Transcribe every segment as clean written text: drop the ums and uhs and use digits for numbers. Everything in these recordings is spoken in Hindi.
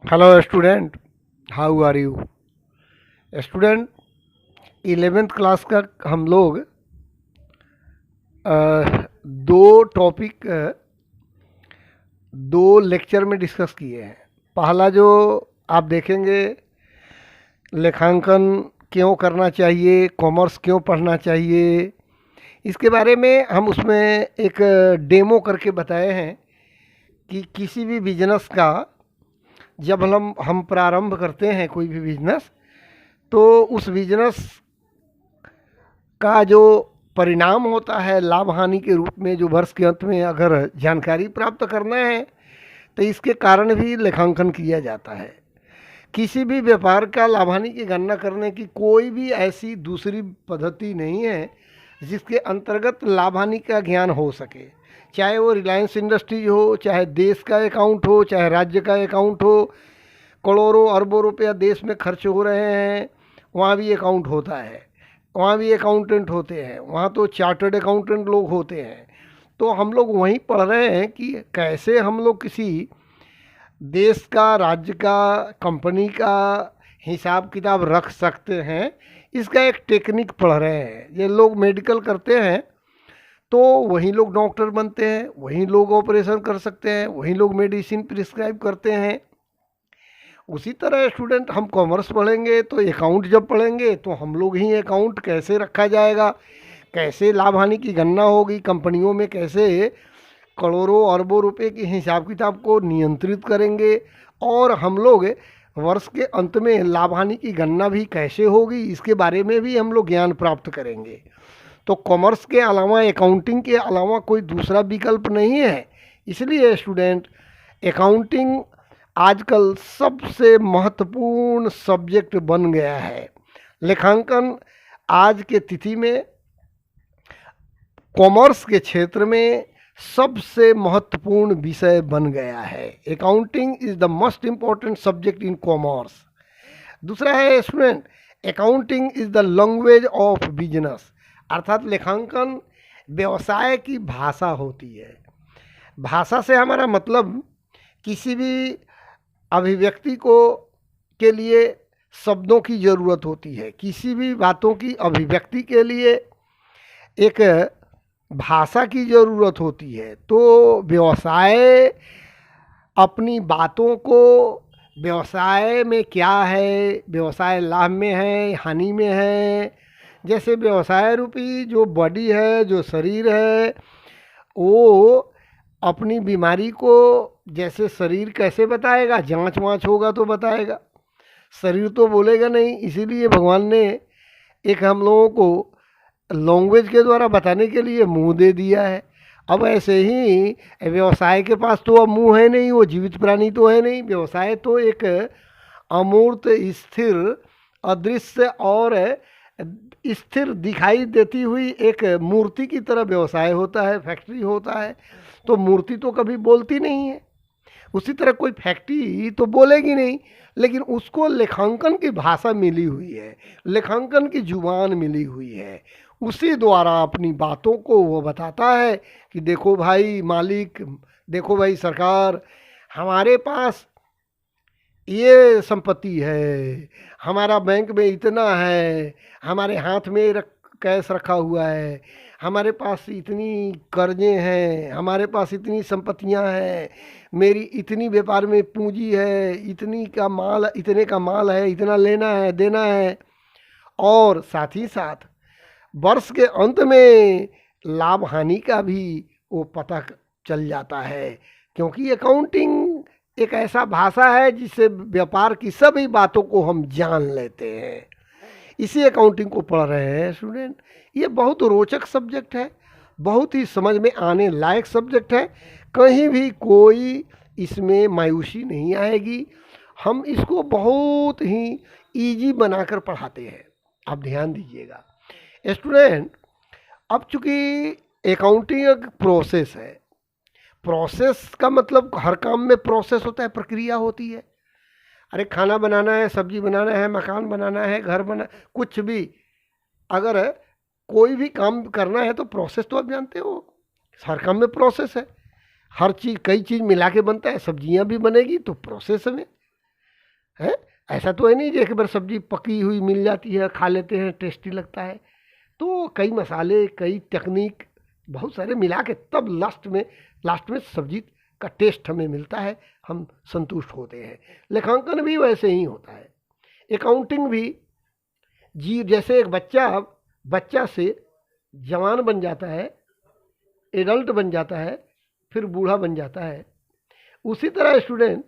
Hello student, how are you? Student, 11th class का हम लोग दो टॉपिक दो लेक्चर में डिस्कस किए हैं। पहला जो आप देखेंगे, लेखांकन क्यों करना चाहिए, कॉमर्स क्यों पढ़ना चाहिए, इसके बारे में हम उसमें एक डेमो करके बताए हैं कि किसी भी बिजनेस का जब हम प्रारंभ करते हैं कोई भी बिजनेस, तो उस बिजनेस का जो परिणाम होता है लाभ हानि के रूप में, जो वर्ष के अंत में अगर जानकारी प्राप्त करना है तो इसके कारण भी लेखांकन किया जाता है। किसी भी व्यापार का लाभ हानि की गणना करने की कोई भी ऐसी दूसरी पद्धति नहीं है जिसके अंतर्गत लाभ हानि का ज्ञान हो सके। चाहे वो रिलायंस इंडस्ट्रीज हो, चाहे देश का अकाउंट हो, चाहे राज्य का अकाउंट हो, करोड़ों अरबों रुपया देश में खर्च हो रहे हैं, वहाँ भी अकाउंट होता है, वहाँ भी अकाउंटेंट होते हैं, वहाँ तो चार्टर्ड अकाउंटेंट लोग होते हैं। तो हम लोग वहीं पढ़ रहे हैं कि कैसे हम लोग किसी देश का, राज्य का, कंपनी का हिसाब किताब रख सकते हैं, इसका एक टेक्निक पढ़ रहे हैं। ये लोग मेडिकल करते हैं तो वही लोग डॉक्टर बनते हैं, वही लोग ऑपरेशन कर सकते हैं, वही लोग मेडिसिन प्रिस्क्राइब करते हैं। उसी तरह स्टूडेंट, हम कॉमर्स पढ़ेंगे तो अकाउंट जब पढ़ेंगे तो हम लोग ही अकाउंट कैसे रखा जाएगा, कैसे लाभ हानि की गणना होगी, कंपनियों में कैसे करोड़ों अरबों रुपए के हिसाब किताब को नियंत्रित करेंगे, और हम लोग वर्ष के अंत में लाभ हानि की गणना भी कैसे होगी, इसके बारे में भी हम लोग ज्ञान प्राप्त करेंगे। तो कॉमर्स के अलावा, अकाउंटिंग के अलावा कोई दूसरा विकल्प नहीं है। इसलिए स्टूडेंट, अकाउंटिंग आजकल सबसे महत्वपूर्ण सब्जेक्ट बन गया है। लेखांकन आज के तिथि में कॉमर्स के क्षेत्र में सबसे महत्वपूर्ण विषय बन गया है। Accounting is the most important subject in commerce. दूसरा है student, accounting is the language of business, अर्थात लेखांकन व्यवसाय की भाषा होती है। भाषा से हमारा मतलब किसी भी अभिव्यक्ति को के लिए शब्दों की ज़रूरत होती है, किसी भी बातों की अभिव्यक्ति के लिए एक भाषा की ज़रूरत होती है। तो व्यवसाय अपनी बातों को, व्यवसाय में क्या है, व्यवसाय लाभ में है, हानि में है, जैसे व्यवसाय रूपी जो बॉडी है, जो शरीर है, वो अपनी बीमारी को जैसे शरीर कैसे बताएगा, जांच वाँच होगा तो बताएगा, शरीर तो बोलेगा नहीं। इसीलिए भगवान ने एक हम लोगों को लैंग्वेज के द्वारा बताने के लिए मुंह दे दिया है। अब ऐसे ही व्यवसाय के पास तो अब मुंह है नहीं, वो जीवित प्राणी तो है नहीं। व्यवसाय तो एक अमूर्त, स्थिर, अदृश्य और स्थिर दिखाई देती हुई एक मूर्ति की तरह व्यवसाय होता है, फैक्ट्री होता है। तो मूर्ति तो कभी बोलती नहीं है, उसी तरह कोई फैक्ट्री तो बोलेगी नहीं, लेकिन उसको लेखांकन की भाषा मिली हुई है, लेखांकन की जुबान मिली हुई है। उसी द्वारा अपनी बातों को वो बताता है कि देखो भाई मालिक, देखो भाई सरकार, हमारे पास ये संपत्ति है, हमारा बैंक में इतना है, हमारे हाथ में कैश रखा हुआ है, हमारे पास इतनी कर्जे हैं, हमारे पास इतनी संपत्तियां हैं, मेरी इतनी व्यापार में पूंजी है, इतनी का माल, इतने का माल है, इतना लेना है, देना है। और साथ ही साथ वर्ष के अंत में लाभ हानि का भी वो पता चल जाता है, क्योंकि अकाउंटिंग एक ऐसा भाषा है जिससे व्यापार की सभी बातों को हम जान लेते हैं। इसी अकाउंटिंग को पढ़ रहे हैं स्टूडेंट। ये बहुत रोचक सब्जेक्ट है, बहुत ही समझ में आने लायक सब्जेक्ट है। कहीं भी कोई इसमें मायूसी नहीं आएगी। हम इसको बहुत ही इजी बनाकर पढ़ाते हैं, आप ध्यान दीजिएगा स्टूडेंट। अब चूंकि अकाउंटिंग एक प्रोसेस है, प्रोसेस का मतलब हर काम में प्रोसेस होता है, प्रक्रिया होती है। अरे खाना बनाना है, सब्जी बनाना है, मकान बनाना है, घर बना, कुछ भी अगर कोई भी काम करना है तो प्रोसेस तो आप जानते हो, हर काम में प्रोसेस है। हर चीज़, कई चीज़ मिला के बनता है, सब्जियां भी बनेगी तो प्रोसेस में। है। ऐसा तो है नहीं जो एक बार सब्जी पकी हुई मिल जाती है, खा लेते हैं, टेस्टी लगता है। तो कई मसाले, कई टेक्निक, बहुत सारे मिला के तब लास्ट में सब्जी का टेस्ट हमें मिलता है, हम संतुष्ट होते हैं। लेखांकन भी वैसे ही होता है, अकाउंटिंग भी। जी जैसे एक बच्चा से जवान बन जाता है, एडल्ट बन जाता है, फिर बूढ़ा बन जाता है, उसी तरह स्टूडेंट,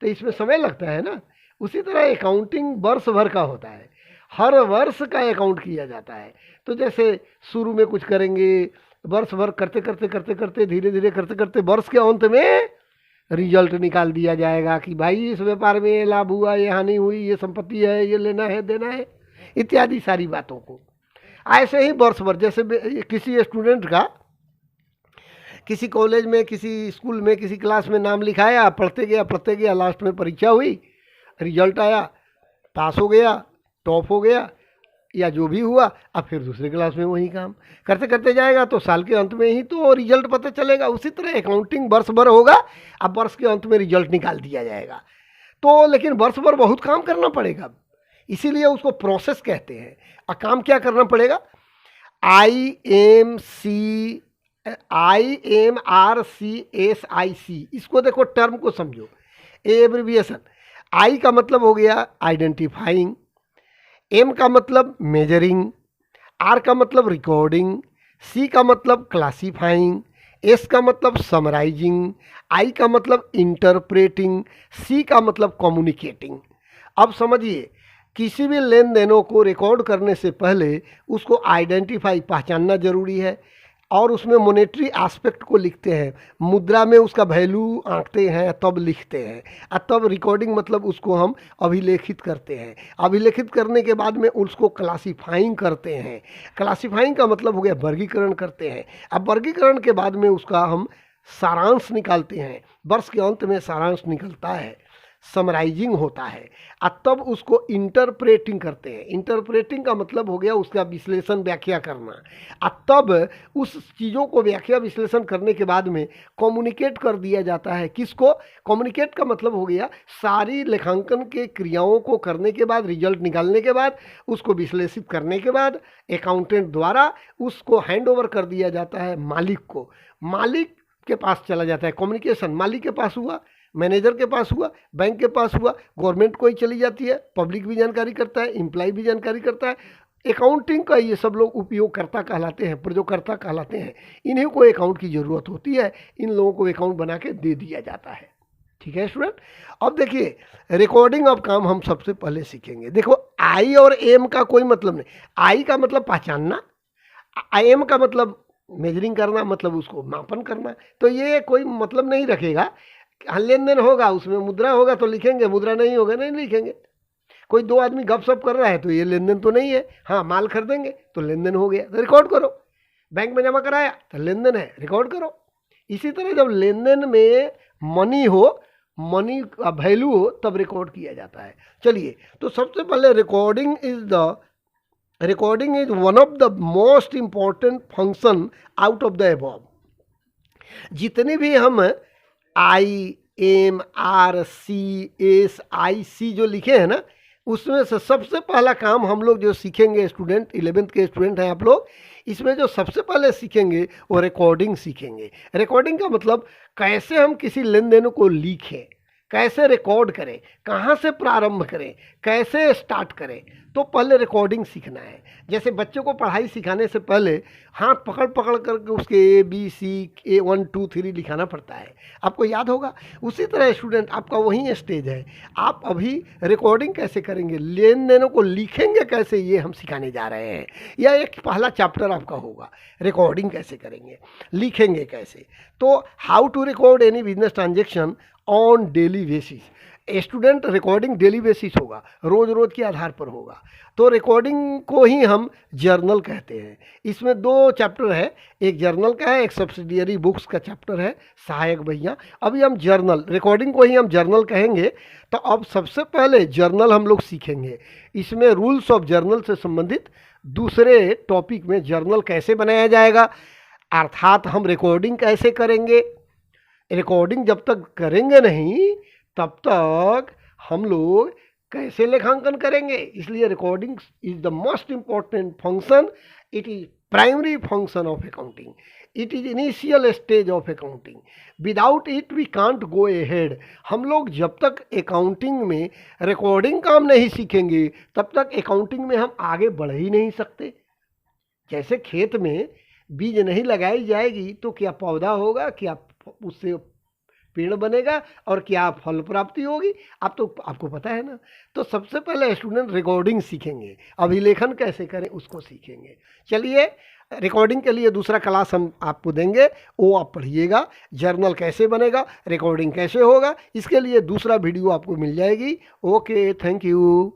तो इसमें समय लगता है ना, उसी तरह अकाउंटिंग वर्ष भर का होता है, हर वर्ष का अकाउंट किया जाता है। तो जैसे शुरू में कुछ करेंगे, वर्ष भर करते करते करते करते धीरे धीरे करते करते वर्ष के अंत में रिजल्ट निकाल दिया जाएगा कि भाई इस व्यापार में ये लाभ हुआ, ये हानि हुई, ये संपत्ति है, ये लेना है, देना है, इत्यादि सारी बातों को। ऐसे ही वर्ष भर, जैसे किसी स्टूडेंट का किसी कॉलेज में, किसी स्कूल में, किसी क्लास में नाम लिखाया, पढ़ते गया, लास्ट में परीक्षा हुई, रिजल्ट आया, पास हो गया, टॉप हो गया, या जो भी हुआ, अब फिर दूसरे क्लास में वही काम करते करते जाएगा, तो साल के अंत में ही तो रिजल्ट पता चलेगा। उसी तरह अकाउंटिंग वर्ष भर होगा, अब वर्ष के अंत में रिजल्ट निकाल दिया जाएगा। तो लेकिन वर्ष भर बहुत काम करना पड़ेगा, इसीलिए उसको प्रोसेस कहते हैं। और काम क्या करना पड़ेगा? IMRCSIC, इसको देखो, टर्म को समझो, एब्रिविएशन। आई का मतलब हो गया आइडेंटिफाइंग, एम का मतलब मेजरिंग, आर का मतलब रिकॉर्डिंग, सी का मतलब क्लासीफाइंग, एस का मतलब समराइजिंग, आई का मतलब इंटरप्रेटिंग, सी का मतलब कम्युनिकेटिंग। अब समझिए, किसी भी लेन देनों को रिकॉर्ड करने से पहले उसको आइडेंटिफाई, पहचानना जरूरी है, और उसमें मॉनेटरी एस्पेक्ट को लिखते हैं, मुद्रा में उसका वैल्यू आंकते हैं, तब लिखते हैं, और तब रिकॉर्डिंग मतलब उसको हम अभिलेखित करते हैं। अभिलेखित करने के बाद में उसको क्लासीफाइंग करते हैं। क्लासीफाइंग का मतलब हो गया वर्गीकरण करते हैं। अब वर्गीकरण के बाद में उसका हम सारांश निकालते हैं, वर्ष के अंत में सारांश निकलता है, समराइजिंग होता है, और तब उसको इंटरप्रेटिंग करते हैं। इंटरप्रेटिंग का मतलब हो गया उसका विश्लेषण, व्याख्या करना, और तब उस चीज़ों को व्याख्या विश्लेषण करने के बाद में कम्युनिकेट कर दिया जाता है। किसको? कम्युनिकेट का मतलब हो गया सारी लेखांकन के क्रियाओं को करने के बाद, रिजल्ट निकालने के बाद, उसको विश्लेषित करने के बाद अकाउंटेंट द्वारा उसको हैंड ओवर कर दिया जाता है मालिक को। मालिक के पास चला जाता है, कम्युनिकेशन मालिक के पास हुआ, मैनेजर के पास हुआ, बैंक के पास हुआ, गवर्नमेंट को ही चली जाती है, पब्लिक भी जानकारी करता है, एम्प्लॉय भी जानकारी करता है। अकाउंटिंग का ये सब लोग उपयोगकर्ता कहलाते हैं, प्रयोगकर्ता कहलाते हैं। इन्हीं को अकाउंट की ज़रूरत होती है, इन लोगों को अकाउंट बना के दे दिया जाता है। ठीक है स्टूडेंट। अब देखिए, रिकॉर्डिंग ऑफ काम हम सबसे पहले सीखेंगे। देखो, आई और एम का कोई मतलब नहीं। आई का मतलब पहचानना, एम का मतलब मेजरिंग करना, मतलब उसको मापन करना। तो ये कोई मतलब नहीं रखेगा। हाँ, लेन देन होगा, उसमें मुद्रा होगा तो लिखेंगे, मुद्रा नहीं होगा नहीं लिखेंगे। कोई दो आदमी गपशप कर रहा है तो ये लेन देन तो नहीं है। हाँ, माल खरीदेंगे तो लेन देन हो गया, तो रिकॉर्ड करो। बैंक में जमा कराया तो लेन देन है, रिकॉर्ड करो। इसी तरह जब लेन देन में मनी हो, मनी का वैल्यू हो, तब रिकॉर्ड किया जाता है। चलिए, तो सबसे पहले recording is one of the most important function out of the above. जितने भी हम IMRCSIC जो लिखे हैं ना, उसमें से सबसे पहला काम हम लोग जो सीखेंगे, स्टूडेंट 11th के स्टूडेंट हैं आप लोग, इसमें जो सबसे पहले सीखेंगे वो रिकॉर्डिंग सीखेंगे। रिकॉर्डिंग का मतलब कैसे हम किसी लेन देन को लिखें, कैसे रिकॉर्ड करें, कहाँ से प्रारंभ करें, कैसे स्टार्ट करें। तो पहले रिकॉर्डिंग सीखना है। जैसे बच्चों को पढ़ाई सिखाने से पहले हाथ पकड़ पकड़ करके उसके ABC 1 2 3 लिखाना पड़ता है, आपको याद होगा। उसी तरह स्टूडेंट, आपका वही स्टेज है। आप अभी रिकॉर्डिंग कैसे करेंगे, लेन देनों को लिखेंगे कैसे, ये हम सिखाने जा रहे हैं। यह एक पहला चैप्टर आपका होगा, रिकॉर्डिंग कैसे करेंगे, लिखेंगे कैसे। तो how to record any business transaction on daily basis. Student, recording daily basis होगा, रोज रोज के आधार पर होगा। तो रिकॉर्डिंग को ही हम जर्नल कहते हैं। इसमें 2 चैप्टर है, एक जर्नल का है, एक सब्सिडियरी बुक्स का चैप्टर है, सहायक भैया। अभी हम जर्नल, रिकॉर्डिंग को ही हम जर्नल कहेंगे। तो अब सबसे पहले जर्नल हम लोग सीखेंगे। इसमें रूल्स ऑफ जर्नल से संबंधित दूसरे टॉपिक में जर्नल कैसे बनाया जाएगा, अर्थात हम रिकॉर्डिंग कैसे करेंगे। रिकॉर्डिंग जब तक करेंगे नहीं तब तक हम लोग कैसे लेखांकन करेंगे, इसलिए recording is the most important function, it is primary function of accounting, it is initial stage of accounting, without it we can't go ahead. हम लोग जब तक अकाउंटिंग में रिकॉर्डिंग काम नहीं सीखेंगे तब तक अकाउंटिंग में हम आगे बढ़ ही नहीं सकते। जैसे खेत में बीज नहीं लगाई जाएगी तो क्या पौधा होगा, क्या उससे पेड़ बनेगा और क्या फल प्राप्ति होगी, आप तो आपको पता है ना। तो सबसे पहले स्टूडेंट रिकॉर्डिंग सीखेंगे, अभिलेखन कैसे करें उसको सीखेंगे। चलिए, रिकॉर्डिंग के लिए दूसरा क्लास हम आपको देंगे, वो आप पढ़िएगा। जर्नल कैसे बनेगा, रिकॉर्डिंग कैसे होगा, इसके लिए दूसरा वीडियो आपको मिल जाएगी। Okay, thank you.